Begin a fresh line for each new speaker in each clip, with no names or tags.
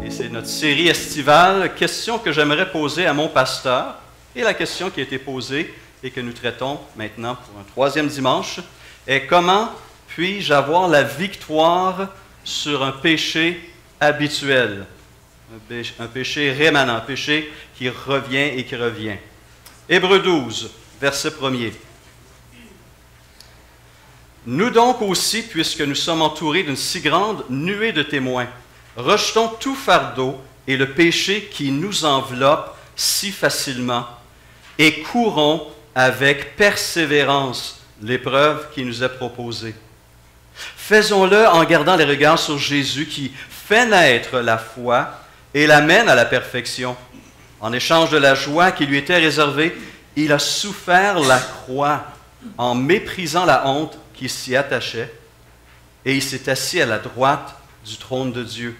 Et c'est notre série estivale, question que j'aimerais poser à mon pasteur. Et la question qui a été posée et que nous traitons maintenant pour un troisième dimanche est: comment puis-je avoir la victoire sur un péché habituel? Un péché rémanent, un péché qui revient et qui revient. Hébreux 12, verset 1er. Nous donc aussi, puisque nous sommes entourés d'une si grande nuée de témoins, rejetons tout fardeau et le péché qui nous enveloppe si facilement et courons avec persévérance l'épreuve qui nous est proposée. Faisons-le en gardant les regards sur Jésus qui fait naître la foi et l'amène à la perfection. En échange de la joie qui lui était réservée, il a souffert la croix en méprisant la honte qui s'y attachait, et il s'est assis à la droite du trône de Dieu.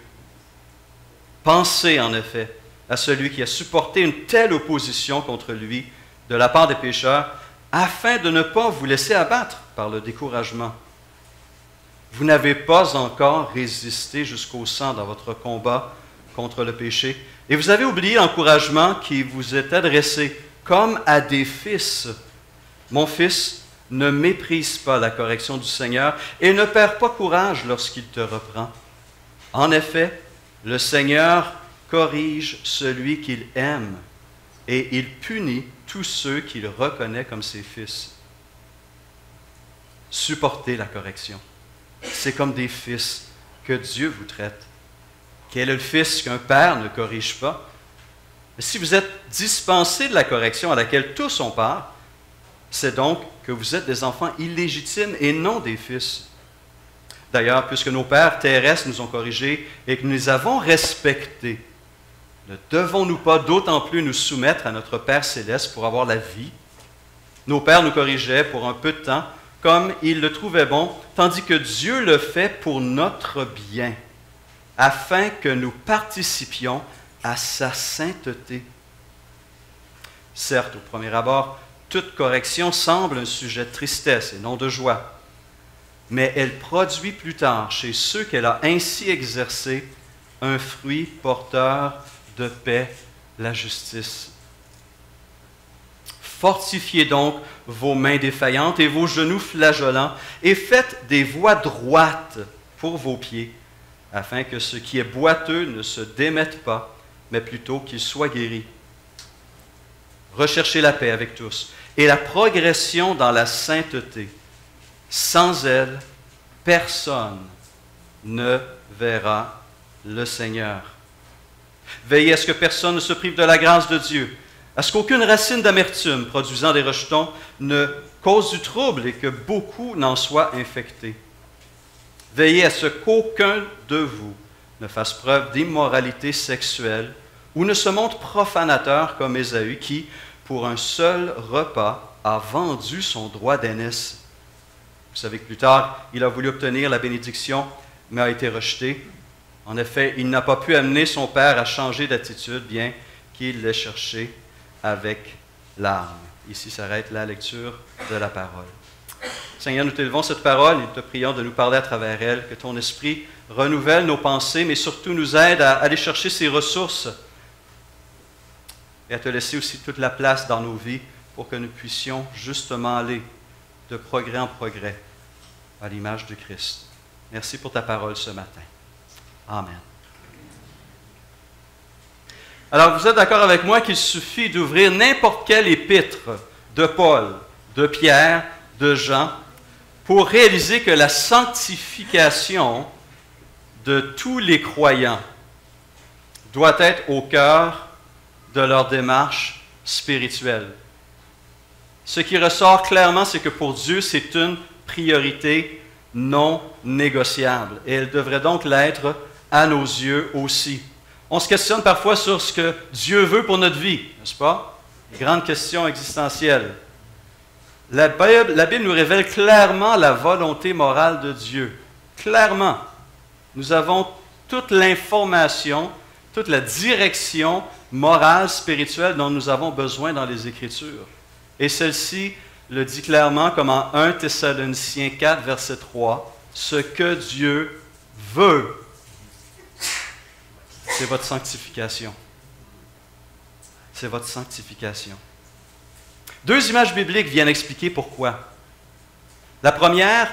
Pensez en effet à celui qui a supporté une telle opposition contre lui de la part des pécheurs, afin de ne pas vous laisser abattre par le découragement. Vous n'avez pas encore résisté jusqu'au sang dans votre combat contre le péché, et vous avez oublié l'encouragement qui vous est adressé comme à des fils. Mon fils, ne méprise pas la correction du Seigneur et ne perds pas courage lorsqu'il te reprend. En effet, le Seigneur corrige celui qu'il aime et il punit tous ceux qu'il reconnaît comme ses fils. Supportez la correction. C'est comme des fils que Dieu vous traite. Quel est le fils qu'un père ne corrige pas? Mais si vous êtes dispensés de la correction à laquelle tous ont part, c'est donc que vous êtes des enfants illégitimes et non des fils. D'ailleurs, puisque nos pères terrestres nous ont corrigés et que nous les avons respectés, ne devons-nous pas d'autant plus nous soumettre à notre Père céleste pour avoir la vie? Nos pères nous corrigeaient pour un peu de temps, comme ils le trouvaient bon, tandis que Dieu le fait pour notre bien, afin que nous participions à sa sainteté. Certes, au premier abord, toute correction semble un sujet de tristesse et non de joie, mais elle produit plus tard, chez ceux qu'elle a ainsi exercés, un fruit porteur de paix, la justice. Fortifiez donc vos mains défaillantes et vos genoux flageolants, et faites des voies droites pour vos pieds, afin que ce qui est boiteux ne se démette pas, mais plutôt qu'il soit guéri. Recherchez la paix avec tous et la progression dans la sainteté. Sans elle, personne ne verra le Seigneur. Veillez à ce que personne ne se prive de la grâce de Dieu, à ce qu'aucune racine d'amertume produisant des rejetons ne cause du trouble et que beaucoup n'en soient infectés. Veillez à ce qu'aucun de vous ne fasse preuve d'immoralité sexuelle ou ne se montre profanateur comme Ésaü qui, pour un seul repas, a vendu son droit d'aînesse. Vous savez que plus tard, il a voulu obtenir la bénédiction, mais a été rejeté. En effet, il n'a pas pu amener son père à changer d'attitude, bien qu'il l'ait cherché avec larmes. Ici s'arrête la lecture de la parole. Seigneur, nous t'élevons cette parole et nous te prions de nous parler à travers elle, que ton esprit renouvelle nos pensées, mais surtout nous aide à aller chercher ses ressources et à te laisser aussi toute la place dans nos vies pour que nous puissions justement aller de progrès en progrès à l'image de Christ. Merci pour ta parole ce matin. Amen. Alors, vous êtes d'accord avec moi qu'il suffit d'ouvrir n'importe quel épître de Paul, de Pierre, de Jean, pour réaliser que la sanctification de tous les croyants doit être au cœur de leur démarche spirituelle. Ce qui ressort clairement, c'est que pour Dieu, c'est une priorité non négociable. Et elle devrait donc l'être à nos yeux aussi. On se questionne parfois sur ce que Dieu veut pour notre vie, n'est-ce pas? Grande question existentielle. La Bible nous révèle clairement la volonté morale de Dieu. Clairement. Nous avons toute l'information, toute la direction morale, spirituelle dont nous avons besoin dans les Écritures. Et celle-ci le dit clairement comme en 1 Thessaloniciens 4, verset 3, ce que Dieu veut. c'est votre sanctification. C'est votre sanctification. Deux images bibliques viennent expliquer pourquoi. La première,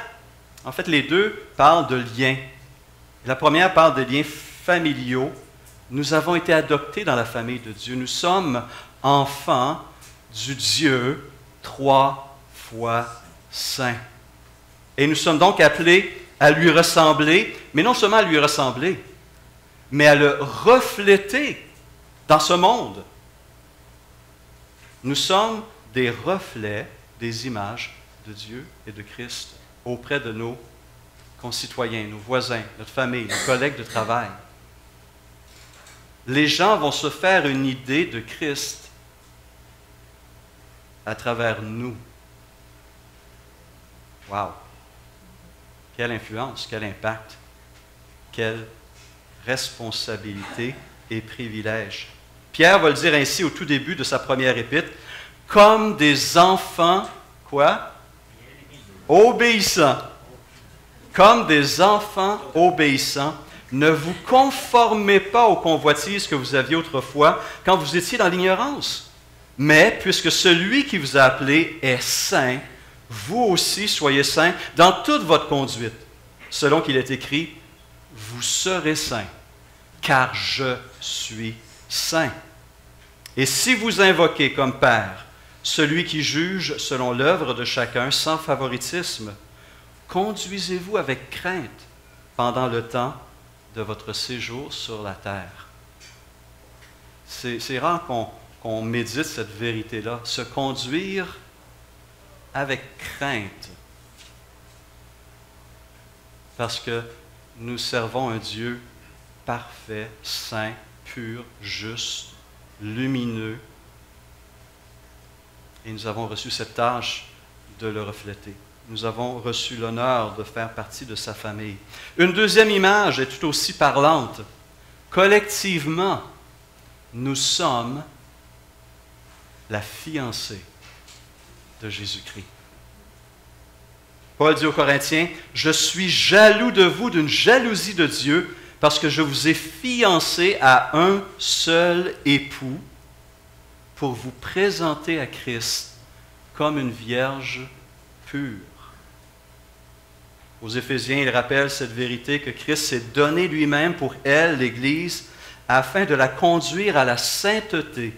en fait, les deux parlent de liens. La première parle de liens familiaux. Nous avons été adoptés dans la famille de Dieu. Nous sommes enfants du Dieu 3 fois saint. Et nous sommes donc appelés à lui ressembler, mais non seulement à lui ressembler, mais à le refléter dans ce monde. Nous sommes des reflets des images de Dieu et de Christ auprès de nos concitoyens, nos voisins, notre famille, nos collègues de travail. Les gens vont se faire une idée de Christ à travers nous. Wow! Quelle influence, quel impact, quelle responsabilité et privilège. Pierre va le dire ainsi au tout début de sa première épître, comme des enfants, quoi? Obéissants. Comme des enfants obéissants, ne vous conformez pas aux convoitises que vous aviez autrefois quand vous étiez dans l'ignorance. Mais puisque celui qui vous a appelé est saint, vous aussi soyez saints dans toute votre conduite, selon qu'il est écrit, vous serez saints, car je suis saint. Et si vous invoquez comme Père celui qui juge selon l'œuvre de chacun sans favoritisme, conduisez-vous avec crainte pendant le temps de votre séjour sur la terre. C'est rare qu'on médite cette vérité-là, se conduire avec crainte, parce que nous servons un Dieu parfait, saint, pur, juste, lumineux, et nous avons reçu cette tâche de le refléter. Nous avons reçu l'honneur de faire partie de sa famille. Une deuxième image est tout aussi parlante. Collectivement, nous sommes la fiancée de Jésus-Christ. Paul dit aux Corinthiens, « Je suis jaloux de vous d'une jalousie de Dieu, parce que je vous ai fiancés à un seul époux pour vous présenter à Christ comme une vierge pure. » Aux Éphésiens, il rappelle cette vérité que Christ s'est donné lui-même pour elle, l'Église, afin de la conduire à la sainteté,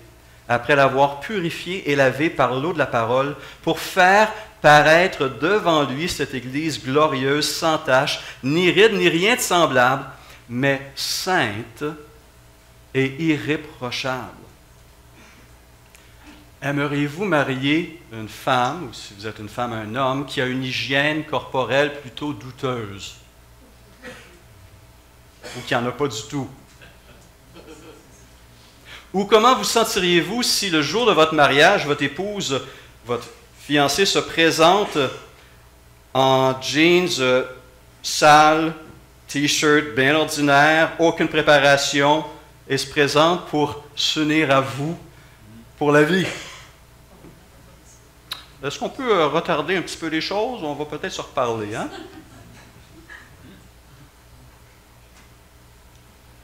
après l'avoir purifiée et lavée par l'eau de la parole, pour faire paraître devant lui cette Église glorieuse, sans tache, ni ride, ni rien de semblable, mais sainte et irréprochable. Aimeriez-vous marier une femme, ou si vous êtes une femme, un homme, qui a une hygiène corporelle plutôt douteuse? Ou qui n'en a pas du tout? Ou comment vous sentiriez-vous si le jour de votre mariage, votre épouse, votre fiancée se présente en jeans sales, t-shirt bien ordinaire, aucune préparation, et se présente pour s'unir à vous pour la vie? Est-ce qu'on peut retarder un petit peu les choses? On va peut-être se reparler, hein?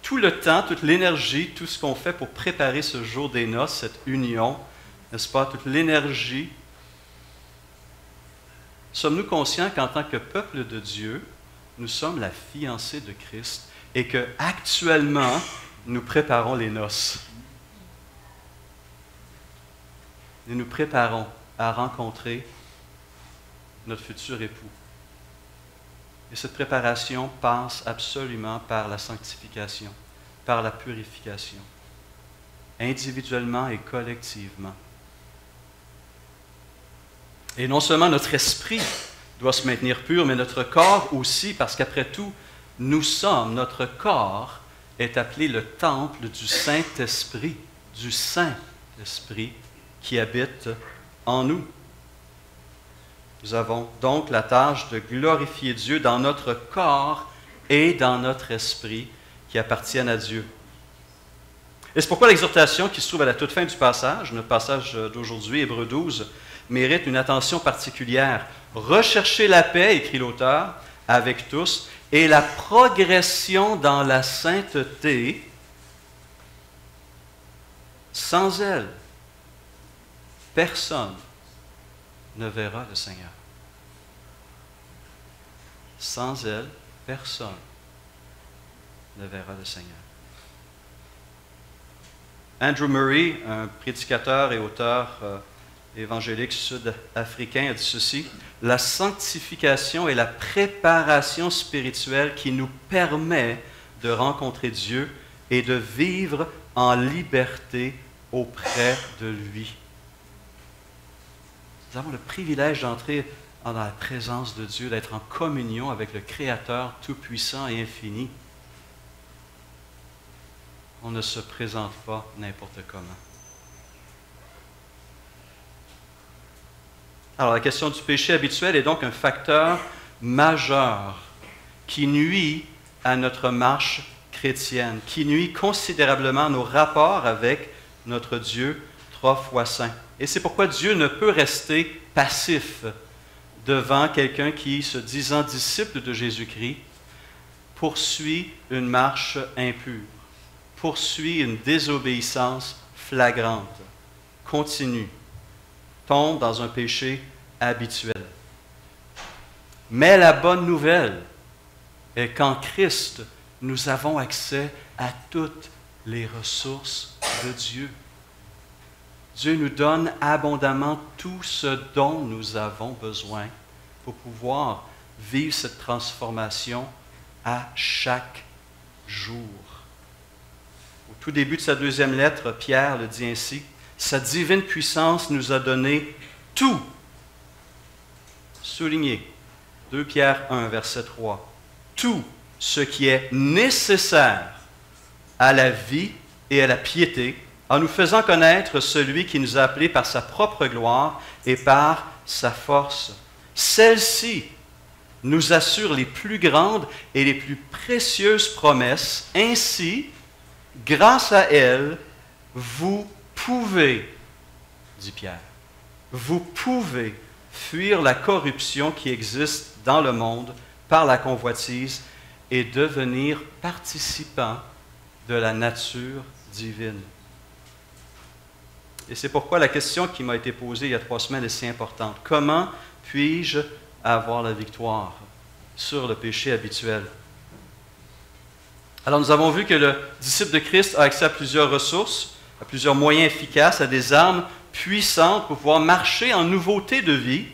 Tout le temps, toute l'énergie, tout ce qu'on fait pour préparer ce jour des noces, cette union, n'est-ce pas? Toute l'énergie. Sommes-nous conscients qu'en tant que peuple de Dieu, nous sommes la fiancée de Christ et qu'actuellement, nous préparons les noces? Nous nous préparons à rencontrer notre futur époux. Et cette préparation passe absolument par la sanctification, par la purification, individuellement et collectivement. Et non seulement notre esprit doit se maintenir pur, mais notre corps aussi, parce qu'après tout, notre corps est appelé le temple du Saint-Esprit, qui habite en nous. Nous avons donc la tâche de glorifier Dieu dans notre corps et dans notre esprit qui appartiennent à Dieu. Et c'est pourquoi l'exhortation qui se trouve à la toute fin du passage, notre passage d'aujourd'hui, Hébreux 12, mérite une attention particulière. Recherchez la paix, écrit l'auteur, avec tous, et la progression dans la sainteté, Sans elle, personne ne verra le Seigneur. Sans elle, personne ne verra le Seigneur. Andrew Murray, un prédicateur et auteur évangélique sud-africain, a dit ceci: la sanctification est la préparation spirituelle qui nous permet de rencontrer Dieu et de vivre en liberté auprès de lui. Nous avons le privilège d'entrer dans la présence de Dieu, d'être en communion avec le Créateur tout-puissant et infini. On ne se présente pas n'importe comment. Alors, la question du péché habituel est donc un facteur majeur qui nuit à notre marche chrétienne, qui nuit considérablement à nos rapports avec notre Dieu trois fois saint. Et c'est pourquoi Dieu ne peut rester passif devant quelqu'un qui, se disant disciple de Jésus-Christ, poursuit une marche impure, poursuit une désobéissance flagrante, continue, tombe dans un péché habituel. Mais la bonne nouvelle est qu'en Christ, nous avons accès à toutes les ressources de Dieu. Dieu nous donne abondamment tout ce dont nous avons besoin pour pouvoir vivre cette transformation à chaque jour. Au tout début de sa deuxième lettre, Pierre le dit ainsi: sa divine puissance nous a donné tout. Souligné, 2 Pierre 1, verset 3. Tout ce qui est nécessaire à la vie et à la piété, en nous faisant connaître celui qui nous a appelés par sa propre gloire et par sa force. Celle-ci nous assure les plus grandes et les plus précieuses promesses. Ainsi, grâce à elle, vous pouvez, dit Pierre, vous pouvez fuir la corruption qui existe dans le monde par la convoitise et devenir participant de la nature divine. Et c'est pourquoi la question qui m'a été posée il y a 3 semaines est si importante. Comment puis-je avoir la victoire sur le péché habituel? Alors nous avons vu que le disciple de Christ a accès à plusieurs ressources, à plusieurs moyens efficaces, à des armes puissantes pour pouvoir marcher en nouveauté de vie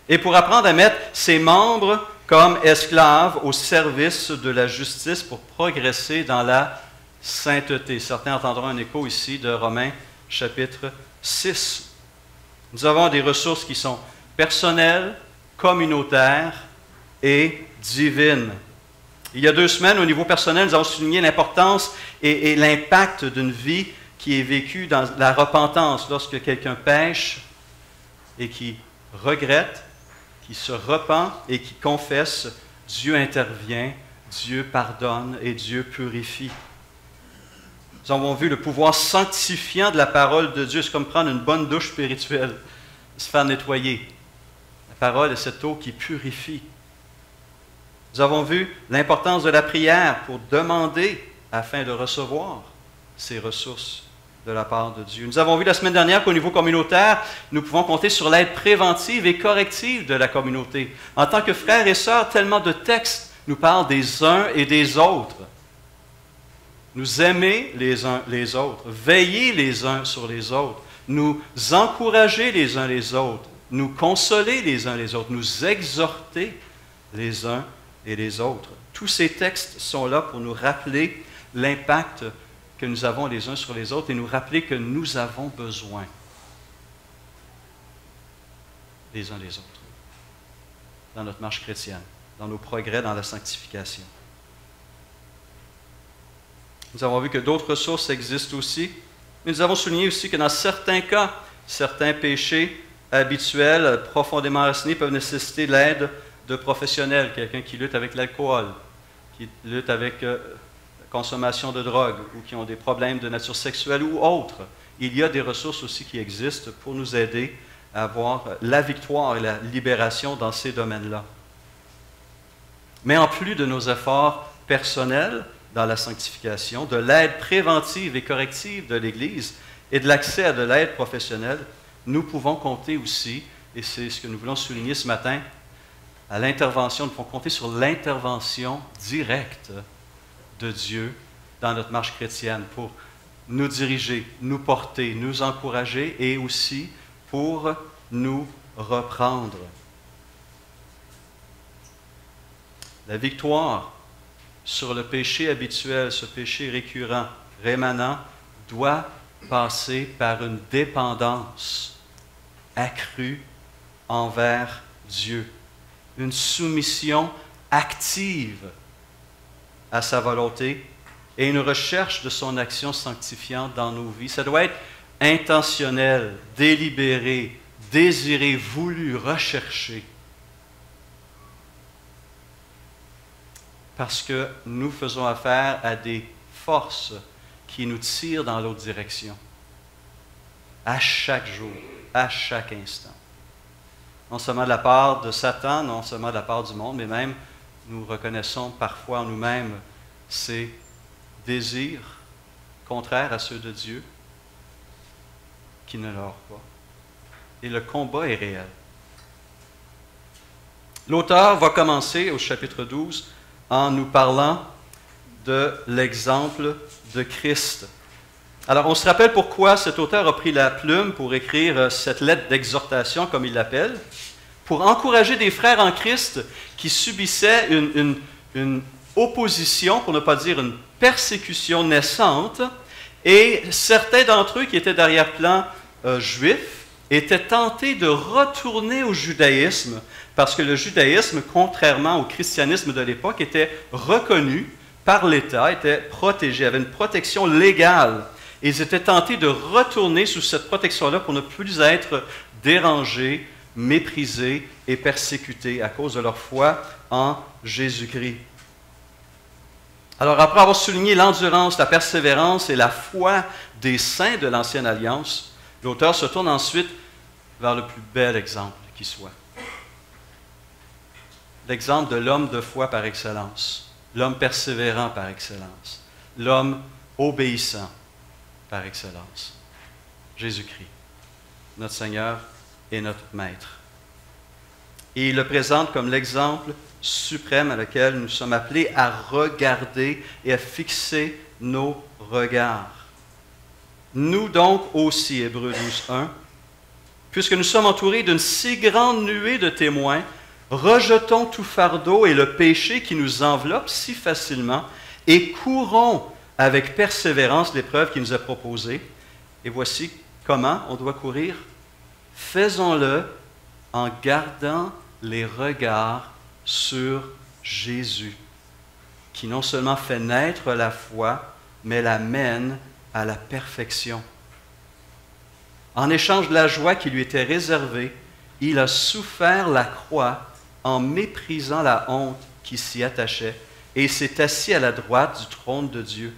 et pour apprendre à mettre ses membres comme esclaves au service de la justice pour progresser dans la sainteté. Certains entendront un écho ici de Romains chapitre 6. Nous avons des ressources qui sont personnelles, communautaires et divines. Il y a 2 semaines, au niveau personnel, nous avons souligné l'importance et l'impact d'une vie qui est vécue dans la repentance. Lorsque quelqu'un pêche et qui regrette, qui se repent et qui confesse, Dieu intervient, Dieu pardonne et Dieu purifie. Nous avons vu le pouvoir sanctifiant de la parole de Dieu. C'est comme prendre une bonne douche spirituelle, se faire nettoyer. La parole est cette eau qui purifie. Nous avons vu l'importance de la prière pour demander afin de recevoir ces ressources de la part de Dieu. Nous avons vu la semaine dernière qu'au niveau communautaire, nous pouvons compter sur l'aide préventive et corrective de la communauté. En tant que frères et sœurs, tellement de textes nous parlent des uns et des autres. Nous aimer les uns les autres, veiller les uns sur les autres, nous encourager les uns les autres, nous consoler les uns les autres, nous exhorter les uns et les autres. Tous ces textes sont là pour nous rappeler l'impact que nous avons les uns sur les autres et nous rappeler que nous avons besoin les uns les autres dans notre marche chrétienne, dans nos progrès dans la sanctification. Nous avons vu que d'autres ressources existent aussi, mais nous avons souligné aussi que dans certains cas, certains péchés habituels, profondément racinés, peuvent nécessiter l'aide de professionnels, quelqu'un qui lutte avec l'alcool, qui lutte avec la consommation de drogue ou qui ont des problèmes de nature sexuelle ou autres. Il y a des ressources aussi qui existent pour nous aider à avoir la victoire et la libération dans ces domaines-là. Mais en plus de nos efforts personnels, dans la sanctification, de l'aide préventive et corrective de l'Église, et de l'accès à de l'aide professionnelle, nous pouvons compter aussi, et c'est ce que nous voulons souligner ce matin, à l'intervention, nous pouvons compter sur l'intervention directe de Dieu dans notre marche chrétienne pour nous diriger, nous porter, nous encourager et aussi pour nous reprendre. La victoire sur le péché habituel, ce péché récurrent, rémanent, doit passer par une dépendance accrue envers Dieu, une soumission active à sa volonté et une recherche de son action sanctifiante dans nos vies. Ça doit être intentionnel, délibéré, désiré, voulu, recherché. Parce que nous faisons affaire à des forces qui nous tirent dans l'autre direction. À chaque jour, à chaque instant. Non seulement de la part de Satan, non seulement de la part du monde, mais même nous reconnaissons parfois en nous-mêmes ces désirs contraires à ceux de Dieu qui ne leur pas. Et le combat est réel. L'auteur va commencer au chapitre 12 en nous parlant de l'exemple de Christ. Alors, on se rappelle pourquoi cet auteur a pris la plume pour écrire cette lettre d'exhortation, comme il l'appelle, pour encourager des frères en Christ qui subissaient une opposition, pour ne pas dire une persécution naissante, et certains d'entre eux qui étaient d'arrière-plan juifs étaient tentés de retourner au judaïsme, parce que le judaïsme, contrairement au christianisme de l'époque, était reconnu par l'État, était protégé, avait une protection légale. Et ils étaient tentés de retourner sous cette protection-là pour ne plus être dérangés, méprisés et persécutés à cause de leur foi en Jésus-Christ. Alors, après avoir souligné l'endurance, la persévérance et la foi des saints de l'Ancienne Alliance, l'auteur se tourne ensuite vers le plus bel exemple qui soit. L'exemple de l'homme de foi par excellence, l'homme persévérant par excellence, l'homme obéissant par excellence. Jésus-Christ, notre Seigneur et notre Maître. Et il le présente comme l'exemple suprême à lequel nous sommes appelés à regarder et à fixer nos regards. Nous donc aussi, Hébreux 12:1, puisque nous sommes entourés d'une si grande nuée de témoins, rejetons tout fardeau et le péché qui nous enveloppe si facilement et courons avec persévérance l'épreuve qui nous est proposée. Et voici comment on doit courir. Faisons-le en gardant les regards sur Jésus, qui non seulement fait naître la foi, mais la mène à la perfection. En échange de la joie qui lui était réservée, il a souffert la croix en méprisant la honte qui s'y attachait et s'est assis à la droite du trône de Dieu.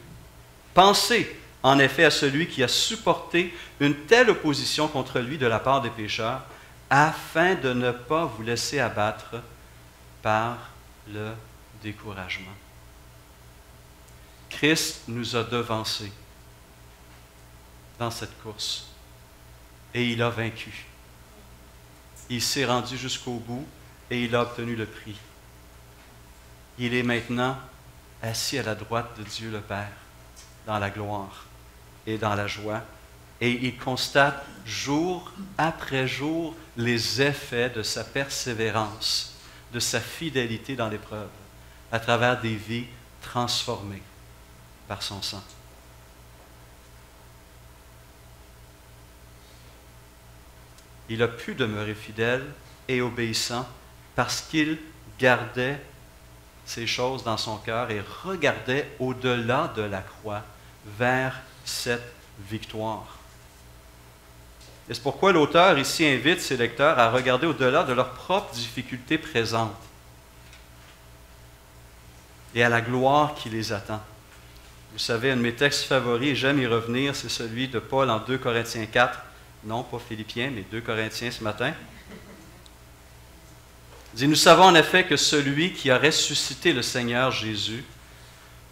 Pensez en effet à celui qui a supporté une telle opposition contre lui de la part des pécheurs, afin de ne pas vous laisser abattre par le découragement. Christ nous a devancés dans cette course et il a vaincu. Il s'est rendu jusqu'au bout et il a obtenu le prix. Il est maintenant assis à la droite de Dieu le Père, dans la gloire et dans la joie, et il constate jour après jour les effets de sa persévérance, de sa fidélité dans l'épreuve, à travers des vies transformées par son sang. Il a pu demeurer fidèle et obéissant parce qu'il gardait ces choses dans son cœur et regardait au-delà de la croix vers cette victoire. Et c'est pourquoi l'auteur ici invite ses lecteurs à regarder au-delà de leurs propres difficultés présentes et à la gloire qui les attend. Vous savez, un de mes textes favoris, et j'aime y revenir, c'est celui de Paul en 2 Corinthiens 4, non pas Philippiens, mais 2 Corinthiens ce matin. Il dit, nous savons en effet que celui qui a ressuscité le Seigneur Jésus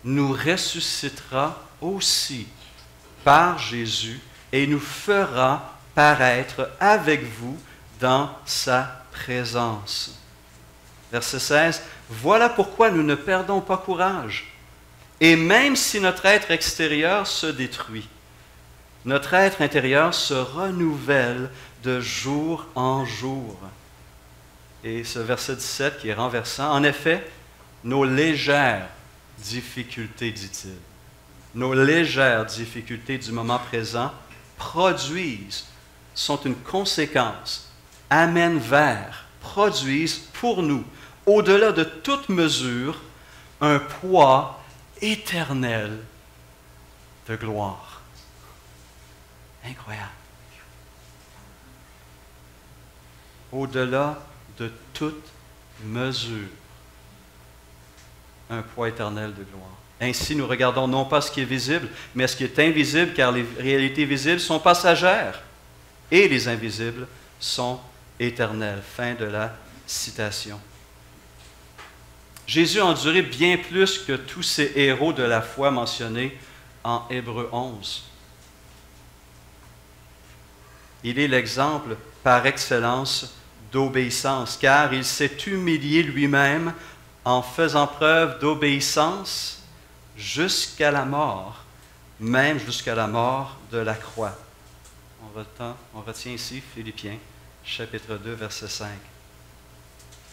nous ressuscitera aussi par Jésus et nous fera paraître avec vous dans sa présence. Verset 16, « Voilà pourquoi nous ne perdons pas courage. Et même si notre être extérieur se détruit, notre être intérieur se renouvelle de jour en jour. » Et ce verset 17 qui est renversant, « En effet, nos légères difficultés, dit-il, nos légères difficultés du moment présent sont une conséquence, amènent vers, produisent pour nous, au-delà de toute mesure, un poids éternel de gloire. » Incroyable. Au-delà de toute mesure, un poids éternel de gloire. Ainsi, nous regardons non pas ce qui est visible, mais ce qui est invisible, car les réalités visibles sont passagères et les invisibles sont éternelles. Fin de la citation. Jésus a enduré bien plus que tous ces héros de la foi mentionnés en Hébreux 11. Il est l'exemple par excellence d'obéissance, car il s'est humilié lui-même en faisant preuve d'obéissance jusqu'à la mort, même jusqu'à la mort de la croix. On retient ici Philippiens, chapitre 2, verset 5.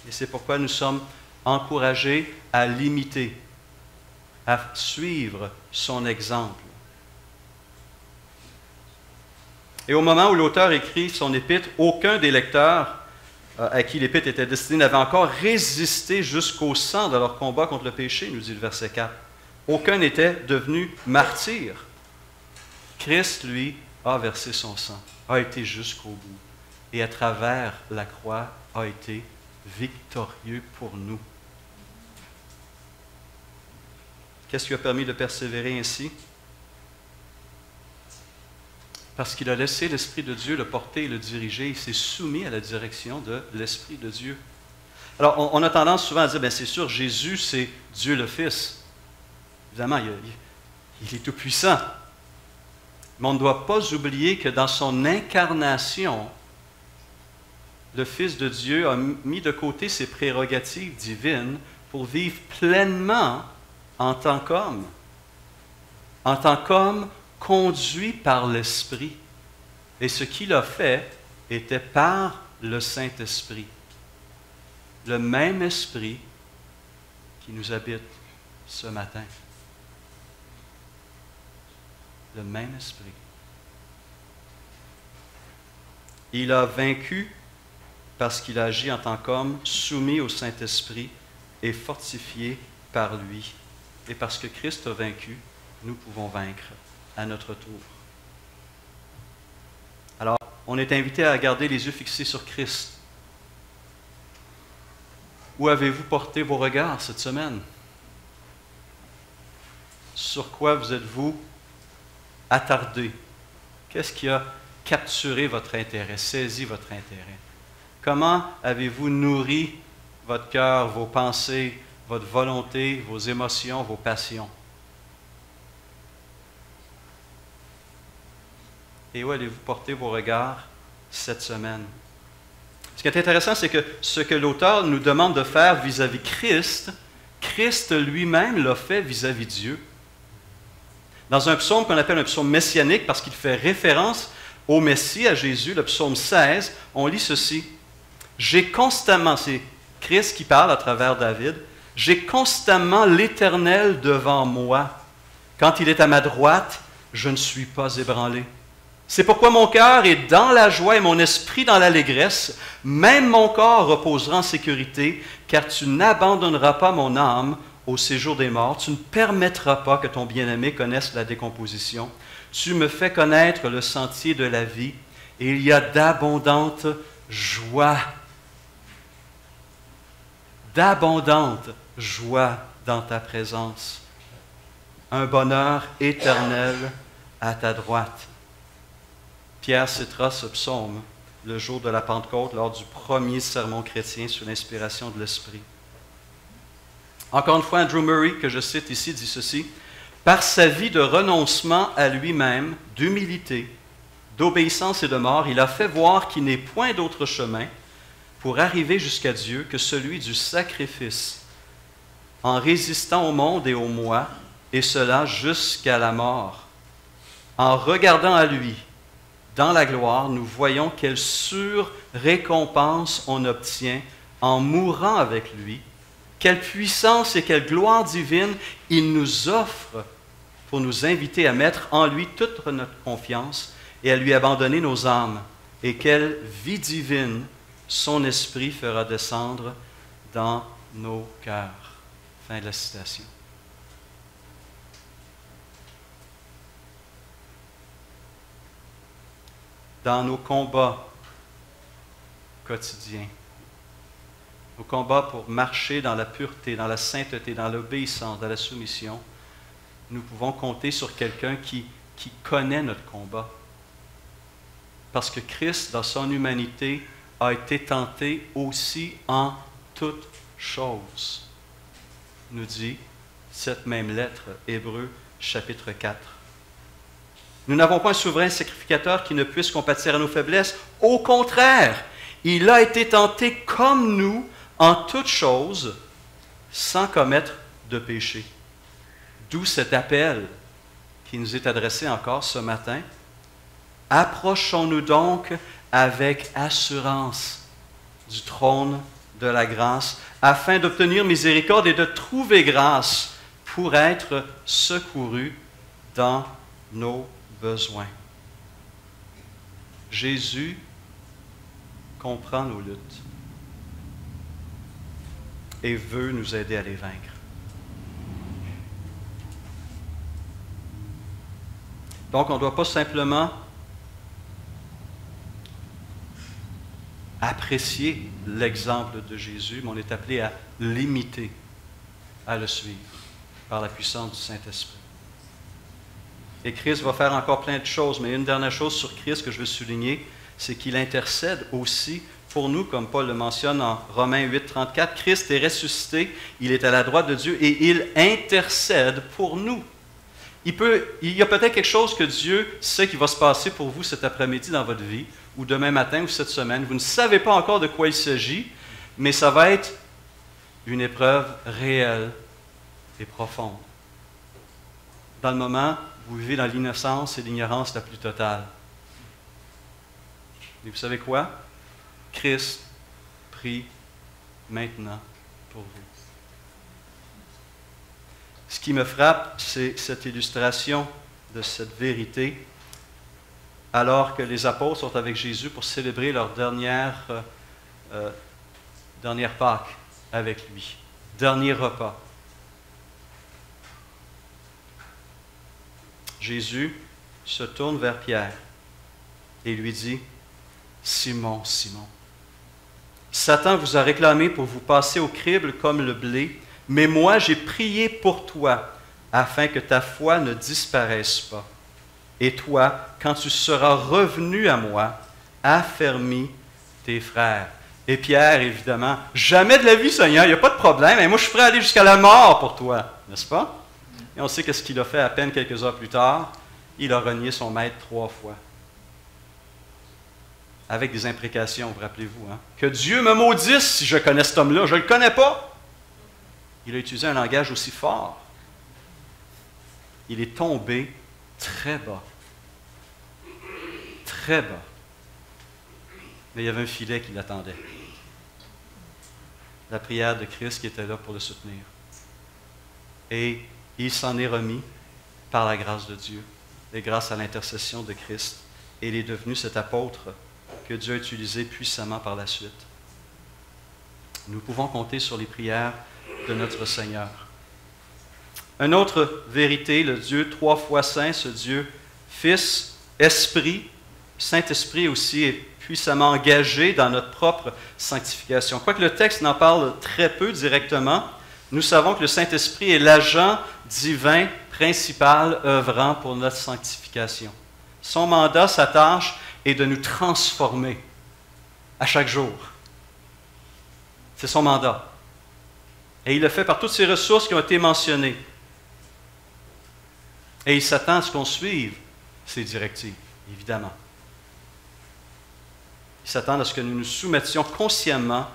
Et c'est pourquoi nous sommes encouragés à l'imiter, à suivre son exemple. Et au moment où l'auteur écrit son épître, aucun des lecteurs à qui l'épître était destinée n'avait encore résisté jusqu'au sang de leur combat contre le péché, nous dit le verset 4. Aucun n'était devenu martyr. Christ, lui, a versé son sang, a été jusqu'au bout, et à travers la croix a été victorieux pour nous. Qu'est-ce qui a permis de persévérer ainsi? Parce qu'il a laissé l'Esprit de Dieu le porter et le diriger. Il s'est soumis à la direction de l'Esprit de Dieu. Alors, on a tendance souvent à dire, bien c'est sûr, Jésus, c'est Dieu le Fils. Évidemment, il est tout-puissant. Mais on ne doit pas oublier que dans son incarnation, le Fils de Dieu a mis de côté ses prérogatives divines pour vivre pleinement en tant qu'homme. En tant qu'homme conduit par l'Esprit. Et ce qu'il a fait était par le Saint-Esprit. Le même Esprit qui nous habite ce matin. Le même Esprit. Il a vaincu parce qu'il a agi en tant qu'homme, soumis au Saint-Esprit et fortifié par lui. Et parce que Christ a vaincu, nous pouvons vaincre à notre tour. Alors, on est invité à garder les yeux fixés sur Christ. Où avez-vous porté vos regards cette semaine? Sur quoi vous êtes-vous attardé? Qu'est-ce qui a capturé votre intérêt, saisi votre intérêt? Comment avez-vous nourri votre cœur, vos pensées, votre volonté, vos émotions, vos passions? Et où allez-vous porter vos regards cette semaine? Ce qui est intéressant, c'est que ce que l'auteur nous demande de faire vis-à-vis Christ, Christ lui-même l'a fait vis-à-vis Dieu. Dans un psaume qu'on appelle un psaume messianique, parce qu'il fait référence au Messie, à Jésus, le psaume 16, on lit ceci. J'ai constamment, c'est Christ qui parle à travers David, j'ai constamment l'Éternel devant moi. Quand il est à ma droite, je ne suis pas ébranlé. C'est pourquoi mon cœur est dans la joie et mon esprit dans l'allégresse. Même mon corps reposera en sécurité, car tu n'abandonneras pas mon âme au séjour des morts. Tu ne permettras pas que ton bien-aimé connaisse la décomposition. Tu me fais connaître le sentier de la vie, et il y a d'abondantes joies. D'abondantes joies dans ta présence. Un bonheur éternel à ta droite. Pierre citera ce psaume le jour de la Pentecôte, lors du premier sermon chrétien sous l'inspiration de l'Esprit. Encore une fois, Andrew Murray, que je cite ici, dit ceci. Par sa vie de renoncement à lui-même, d'humilité, d'obéissance et de mort, il a fait voir qu'il n'est point d'autre chemin pour arriver jusqu'à Dieu que celui du sacrifice, en résistant au monde et au moi, et cela jusqu'à la mort. En regardant à lui, dans la gloire, nous voyons quelle sur-récompense on obtient en mourant avec lui, quelle puissance et quelle gloire divine il nous offre pour nous inviter à mettre en lui toute notre confiance et à lui abandonner nos âmes, et quelle vie divine son esprit fera descendre dans nos cœurs. Fin de la citation. Dans nos combats quotidiens, nos combats pour marcher dans la pureté, dans la sainteté, dans l'obéissance, dans la soumission, nous pouvons compter sur quelqu'un qui connaît notre combat. Parce que Christ, dans son humanité, a été tenté aussi en toutes choses, nous dit cette même lettre, Hébreux chapitre 4. Nous n'avons pas un souverain sacrificateur qui ne puisse compatir à nos faiblesses. Au contraire, il a été tenté comme nous en toutes choses, sans commettre de péché. D'où cet appel qui nous est adressé encore ce matin. Approchons-nous donc avec assurance du trône de la grâce, afin d'obtenir miséricorde et de trouver grâce pour être secourus dans nos besoins. Jésus comprend nos luttes et veut nous aider à les vaincre. Donc, on ne doit pas simplement apprécier l'exemple de Jésus, mais on est appelé à l'imiter, à le suivre par la puissance du Saint-Esprit. Et Christ va faire encore plein de choses, mais une dernière chose sur Christ que je veux souligner, c'est qu'il intercède aussi pour nous, comme Paul le mentionne en Romains 8, 34. Christ est ressuscité, il est à la droite de Dieu et il intercède pour nous. Il y a peut-être quelque chose que Dieu sait qui va se passer pour vous cet après-midi dans votre vie, ou demain matin, ou cette semaine. Vous ne savez pas encore de quoi il s'agit, mais ça va être une épreuve réelle et profonde. Dans le moment, vous vivez dans l'innocence et l'ignorance la plus totale. Et vous savez quoi? Christ prie maintenant pour vous. Ce qui me frappe, c'est cette illustration de cette vérité, alors que les apôtres sont avec Jésus pour célébrer leur dernière Pâque avec lui, dernier repas. Jésus se tourne vers Pierre et lui dit, « Simon, Simon, Satan vous a réclamé pour vous passer au crible comme le blé, mais moi j'ai prié pour toi, afin que ta foi ne disparaisse pas. Et toi, quand tu seras revenu à moi, affermis tes frères. » Et Pierre, évidemment, « Jamais de la vie, Seigneur, il n'y a pas de problème, et moi je suis prêt à aller jusqu'à la mort pour toi. » N'est-ce pas? Et on sait qu'est-ce qu'il a fait à peine quelques heures plus tard. Il a renié son maître 3 fois. Avec des imprécations, vous rappelez-vous. Hein? Que Dieu me maudisse si je connais cet homme-là. Je ne le connais pas. Il a utilisé un langage aussi fort. Il est tombé très bas. Très bas. Mais il y avait un filet qui l'attendait. La prière de Christ qui était là pour le soutenir. Et il s'en est remis par la grâce de Dieu et grâce à l'intercession de Christ. Et il est devenu cet apôtre que Dieu a utilisé puissamment par la suite. Nous pouvons compter sur les prières de notre Seigneur. Une autre vérité, le Dieu 3 fois saint, ce Dieu Fils, Esprit, Saint-Esprit aussi est puissamment engagé dans notre propre sanctification. Quoique le texte n'en parle très peu directement, nous savons que le Saint-Esprit est l'agent divin principal œuvrant pour notre sanctification. Son mandat, sa tâche, est de nous transformer à chaque jour. C'est son mandat. Et il le fait par toutes ces ressources qui ont été mentionnées. Et il s'attend à ce qu'on suive ses directives, évidemment. Il s'attend à ce que nous nous soumettions consciemment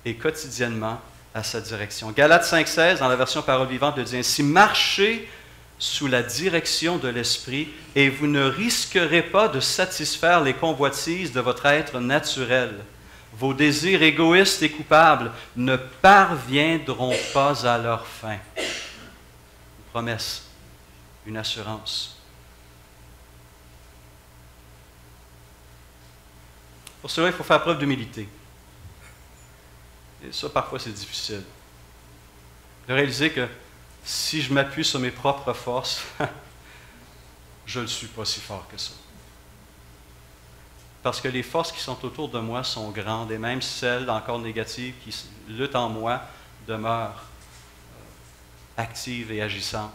et quotidiennement à sa direction. Galates 5,16, dans la version Parole vivante, le dit ainsi: « Marchez sous la direction de l'Esprit, et vous ne risquerez pas de satisfaire les convoitises de votre être naturel. Vos désirs égoïstes et coupables ne parviendront pas à leur fin. » Une promesse, une assurance. Pour cela, il faut faire preuve d'humilité. Et ça, parfois, c'est difficile. De réaliser que si je m'appuie sur mes propres forces, je ne suis pas si fort que ça. Parce que les forces qui sont autour de moi sont grandes, et même celles encore négatives qui luttent en moi demeurent actives et agissantes.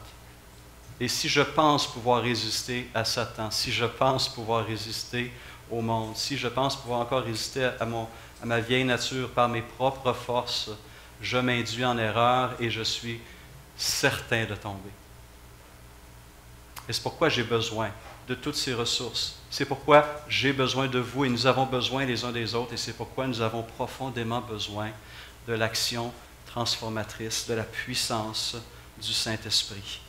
Et si je pense pouvoir résister à Satan, si je pense pouvoir résister au monde, si je pense pouvoir encore résister à ma vieille nature par mes propres forces, je m'induis en erreur et je suis certain de tomber. Et c'est pourquoi j'ai besoin de toutes ces ressources. C'est pourquoi j'ai besoin de vous et nous avons besoin les uns des autres, et c'est pourquoi nous avons profondément besoin de l'action transformatrice, de la puissance du Saint-Esprit.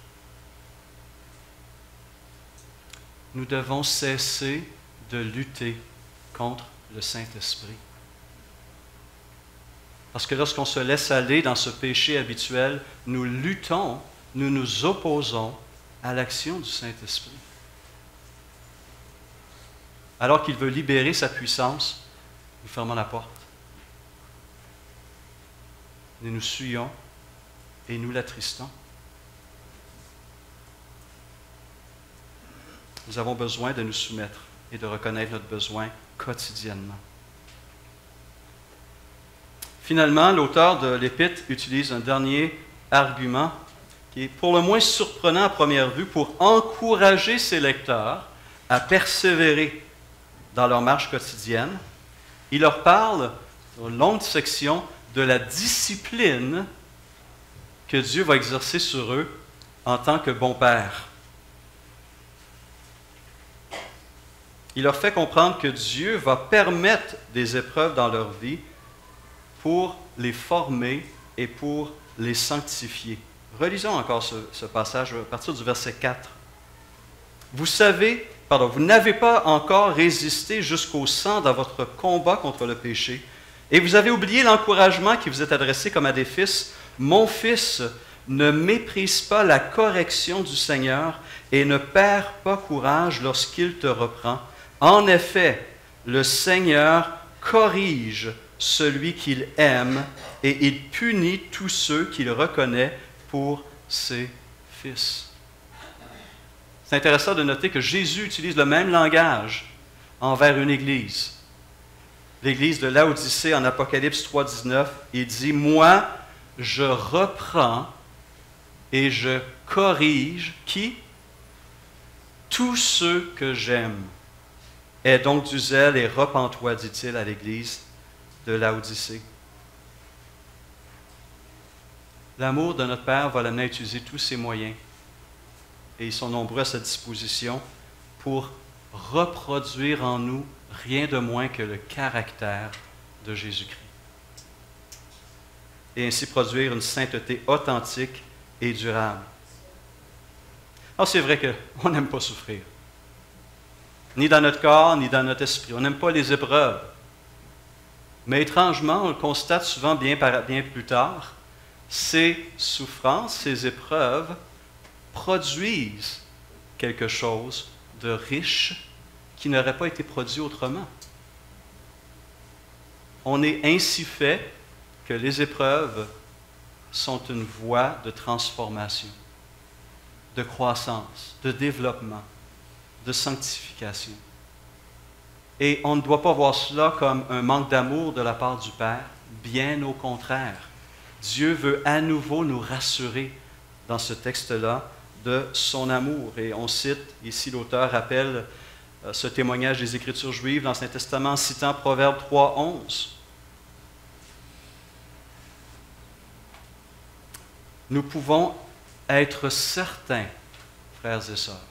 Nous devons cesser de lutter contre le Saint-Esprit. Parce que lorsqu'on se laisse aller dans ce péché habituel, nous luttons, nous nous opposons à l'action du Saint-Esprit. Alors qu'il veut libérer sa puissance, nous fermons la porte. Nous nous souillons et nous l'attristons. Nous avons besoin de nous soumettre et de reconnaître notre besoin quotidiennement. Finalement, l'auteur de l'Épître utilise un dernier argument qui est pour le moins surprenant à première vue pour encourager ses lecteurs à persévérer dans leur marche quotidienne. Il leur parle, dans une longue section, de la discipline que Dieu va exercer sur eux en tant que bon Père. Il leur fait comprendre que Dieu va permettre des épreuves dans leur vie pour les former et pour les sanctifier. Relisons encore ce passage à partir du verset 4. Vous n'avez pas encore résisté jusqu'au sang dans votre combat contre le péché, et vous avez oublié l'encouragement qui vous est adressé comme à des fils. Mon fils, ne méprise pas la correction du Seigneur et ne perds pas courage lorsqu'il te reprend. En effet, le Seigneur corrige celui qu'il aime et il punit tous ceux qu'il reconnaît pour ses fils. C'est intéressant de noter que Jésus utilise le même langage envers une église. L'église de Laodicée en Apocalypse 3,19, il dit « Moi, je reprends et je corrige qui? Tous ceux que j'aime. Aie donc du zèle et repens-toi, dit-il à l'église de Laodicée. » L'amour de notre Père va l'amener à utiliser tous ses moyens, et ils sont nombreux à sa disposition, pour reproduire en nous rien de moins que le caractère de Jésus-Christ. Et ainsi produire une sainteté authentique et durable. Alors c'est vrai qu'on n'aime pas souffrir. Ni dans notre corps, ni dans notre esprit. On n'aime pas les épreuves. Mais étrangement, on le constate souvent bien plus tard, ces souffrances, ces épreuves produisent quelque chose de riche qui n'aurait pas été produit autrement. On est ainsi fait que les épreuves sont une voie de transformation, de croissance, de développement, de sanctification. Et on ne doit pas voir cela comme un manque d'amour de la part du Père, bien au contraire. Dieu veut à nouveau nous rassurer dans ce texte-là de son amour. Et on cite, ici l'auteur rappelle ce témoignage des Écritures juives dans l'Ancien Testament en citant Proverbe 3,11. Nous pouvons être certains, frères et sœurs,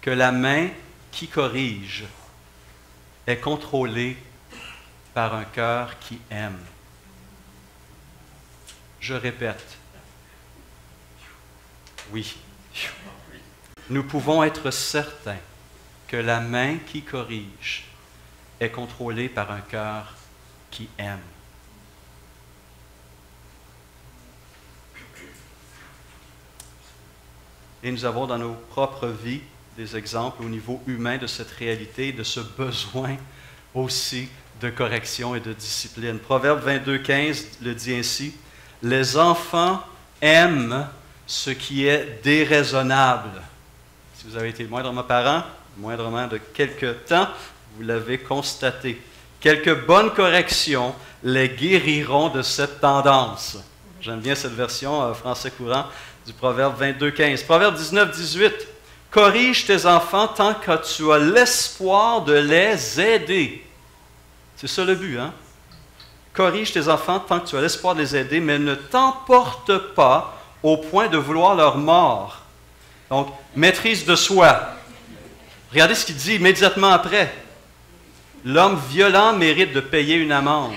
que la main qui corrige est contrôlé par un cœur qui aime. Je répète, oui, nous pouvons être certains que la main qui corrige est contrôlée par un cœur qui aime. Et nous avons dans nos propres vies des exemples au niveau humain de cette réalité, de ce besoin aussi de correction et de discipline. Proverbe 22,15 le dit ainsi, « Les enfants aiment ce qui est déraisonnable. » Si vous avez été moindrement parent, moindrement de quelque temps, vous l'avez constaté. Quelques bonnes corrections les guériront de cette tendance. J'aime bien cette version français courant du Proverbe 22,15. Proverbe 19,18. Corrige tes enfants tant que tu as l'espoir de les aider. C'est ça le but, hein? Corrige tes enfants tant que tu as l'espoir de les aider, mais ne t'emporte pas au point de vouloir leur mort. Donc, maîtrise de soi. Regardez ce qu'il dit immédiatement après. L'homme violent mérite de payer une amende.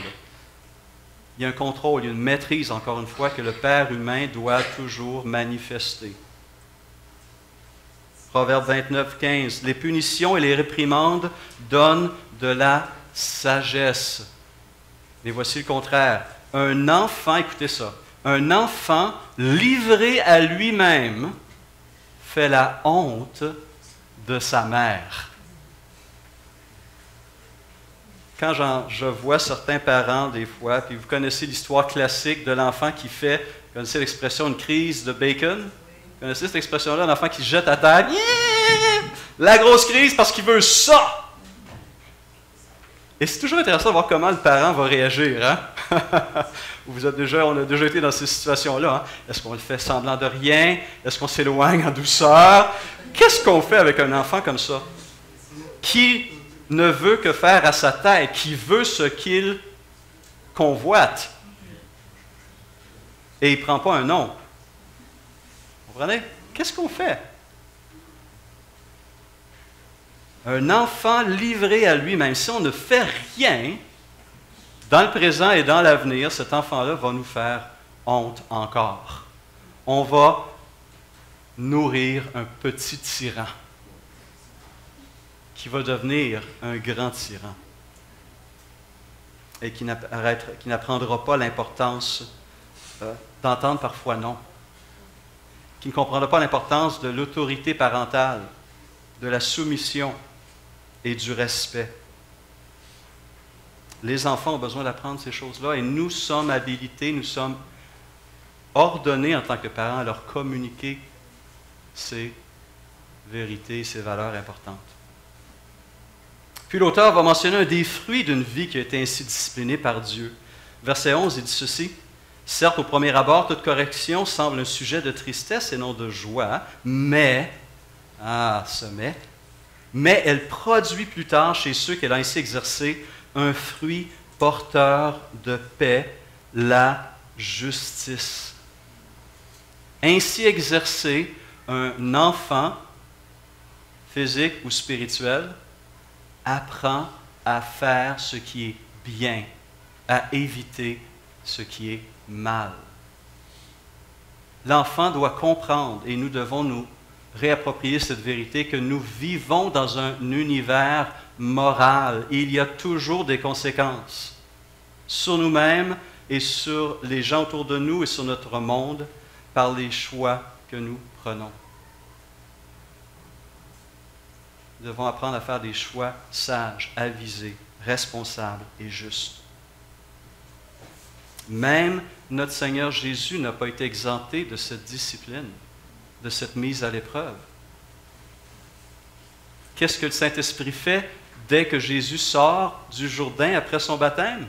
Il y a un contrôle, il y a une maîtrise, encore une fois, que le Père humain doit toujours manifester. Proverbe 29,15. Les punitions et les réprimandes donnent de la sagesse. Mais voici le contraire. Un enfant, écoutez ça, un enfant livré à lui-même fait la honte de sa mère. Quand je vois certains parents, des fois, puis vous connaissez l'histoire classique de l'enfant qui fait, vous connaissez l'expression une crise de bacon? Vous connaissez cette expression-là, un enfant qui se jette à terre, la grosse crise parce qu'il veut ça! Et c'est toujours intéressant de voir comment le parent va réagir. Hein? On a déjà été dans ces situations-là. Hein? Est-ce qu'on le fait semblant de rien? Est-ce qu'on s'éloigne en douceur? Qu'est-ce qu'on fait avec un enfant comme ça? Qui ne veut que faire à sa tête, qui veut ce qu'il convoite. Et il ne prend pas un nom. Vous comprenez? Qu'est-ce qu'on fait? Un enfant livré à lui-même, si on ne fait rien, dans le présent et dans l'avenir, cet enfant-là va nous faire honte encore. On va nourrir un petit tyran qui va devenir un grand tyran et qui n'apprendra pas l'importance d'entendre parfois non, qui ne comprendra pas l'importance de l'autorité parentale, de la soumission et du respect. Les enfants ont besoin d'apprendre ces choses-là et nous sommes habilités, nous sommes ordonnés en tant que parents à leur communiquer ces vérités, ces valeurs importantes. Puis l'auteur va mentionner un des fruits d'une vie qui a été ainsi disciplinée par Dieu. Verset 11, il dit ceci, « Certes, au premier abord, toute correction semble un sujet de tristesse et non de joie, mais elle produit plus tard chez ceux qu'elle a ainsi exercés un fruit porteur de paix, la justice. » Ainsi exercé, un enfant, physique ou spirituel, apprend à faire ce qui est bien, à éviter ce qui est mal. L'enfant doit comprendre, et nous devons nous réapproprier cette vérité, que nous vivons dans un univers moral. Et il y a toujours des conséquences sur nous-mêmes et sur les gens autour de nous et sur notre monde par les choix que nous prenons. Nous devons apprendre à faire des choix sages, avisés, responsables et justes. Même notre Seigneur Jésus n'a pas été exempté de cette discipline, de cette mise à l'épreuve. Qu'est-ce que le Saint-Esprit fait dès que Jésus sort du Jourdain après son baptême?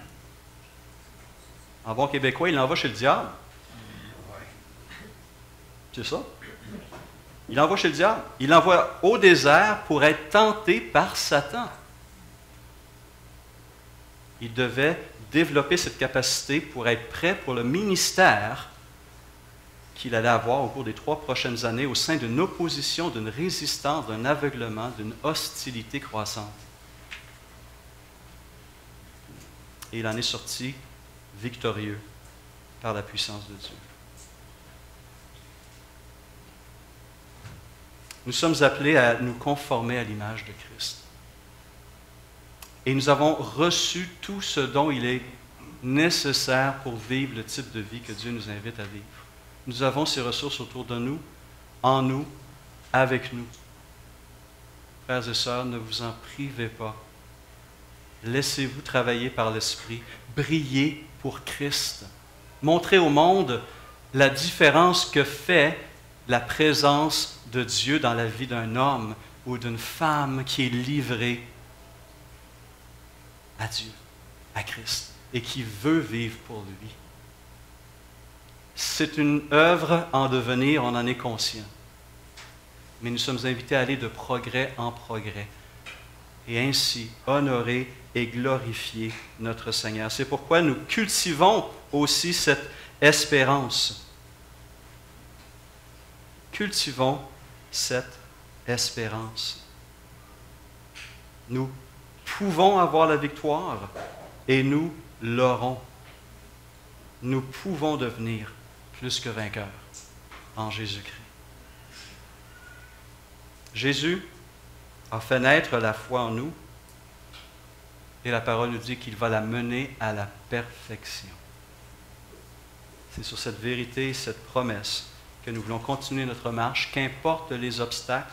En bon québécois, il l'envoie chez le diable. C'est ça? Il l'envoie chez le diable. Il l'envoie au désert pour être tenté par Satan. Il devait développer cette capacité pour être prêt pour le ministère qu'il allait avoir au cours des 3 prochaines années au sein d'une opposition, d'une résistance, d'un aveuglement, d'une hostilité croissante. et il en est sorti victorieux par la puissance de Dieu. Nous sommes appelés à nous conformer à l'image de Christ. Et nous avons reçu tout ce dont il est nécessaire pour vivre le type de vie que Dieu nous invite à vivre. Nous avons ces ressources autour de nous, en nous, avec nous. Frères et sœurs, ne vous en privez pas. Laissez-vous travailler par l'Esprit. Brillez pour Christ. Montrez au monde la différence que fait la présence de Dieu dans la vie d'un homme ou d'une femme qui est livrée à Dieu, à Christ, et qui veut vivre pour lui. C'est une œuvre en devenir, on en est conscient. Mais nous sommes invités à aller de progrès en progrès et ainsi honorer et glorifier notre Seigneur. C'est pourquoi nous cultivons aussi cette espérance. Cultivons cette espérance. Nous pouvons avoir la victoire et nous l'aurons. Nous pouvons devenir plus que vainqueurs en Jésus-Christ. Jésus a fait naître la foi en nous et la parole nous dit qu'il va la mener à la perfection. C'est sur cette vérité, cette promesse que nous voulons continuer notre marche, qu'importe les obstacles,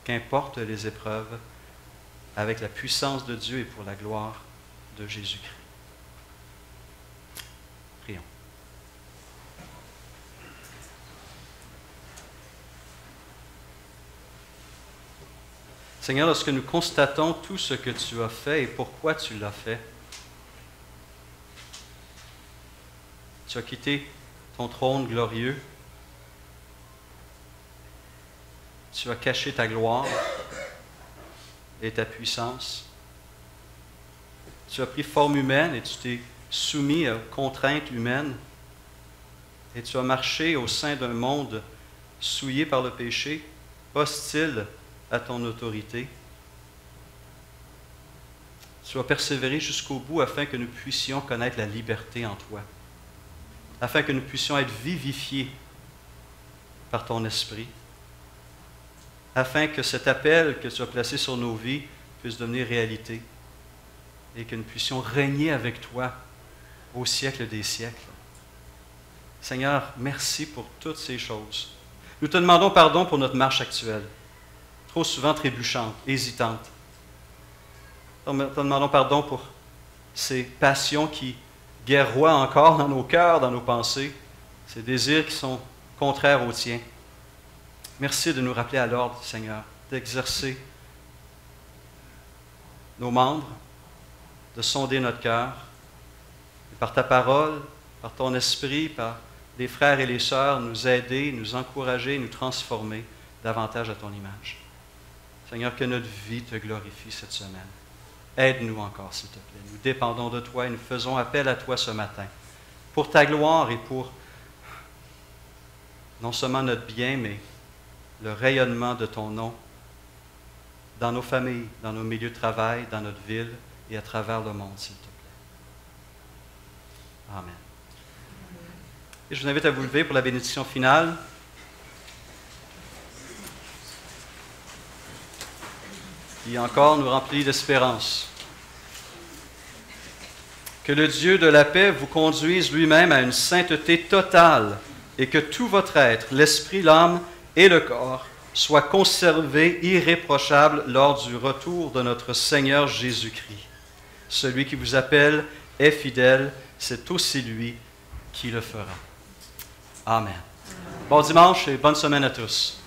qu'importe les épreuves, avec la puissance de Dieu et pour la gloire de Jésus-Christ. Prions. Seigneur, lorsque nous constatons tout ce que tu as fait et pourquoi tu l'as fait, tu as quitté ton trône glorieux, tu as caché ta gloire et ta puissance, tu as pris forme humaine et tu t'es soumis aux contraintes humaines et tu as marché au sein d'un monde souillé par le péché, hostile à ton autorité. Tu as persévéré jusqu'au bout afin que nous puissions connaître la liberté en toi, afin que nous puissions être vivifiés par ton esprit, afin que cet appel que tu as placé sur nos vies puisse devenir réalité et que nous puissions régner avec toi au siècle des siècles. Seigneur, merci pour toutes ces choses. Nous te demandons pardon pour notre marche actuelle, trop souvent trébuchante, hésitante. Nous te demandons pardon pour ces passions qui guerroient encore dans nos cœurs, dans nos pensées, ces désirs qui sont contraires aux tiens. Merci de nous rappeler à l'ordre, Seigneur, d'exercer nos membres, de sonder notre cœur, et par ta parole, par ton esprit, par les frères et les sœurs, nous aider, nous encourager, nous transformer davantage à ton image. Seigneur, que notre vie te glorifie cette semaine. Aide-nous encore, s'il te plaît. Nous dépendons de toi et nous faisons appel à toi ce matin. Pour ta gloire et pour non seulement notre bien, mais le rayonnement de ton nom dans nos familles, dans nos milieux de travail, dans notre ville et à travers le monde, s'il te plaît. Amen. Et je vous invite à vous lever pour la bénédiction finale. Qui encore nous remplit d'espérance. Que le Dieu de la paix vous conduise lui-même à une sainteté totale et que tout votre être, l'esprit, l'âme et le corps, soit conservé irréprochable lors du retour de notre Seigneur Jésus-Christ. Celui qui vous appelle est fidèle, c'est aussi lui qui le fera. Amen. Bon dimanche et bonne semaine à tous.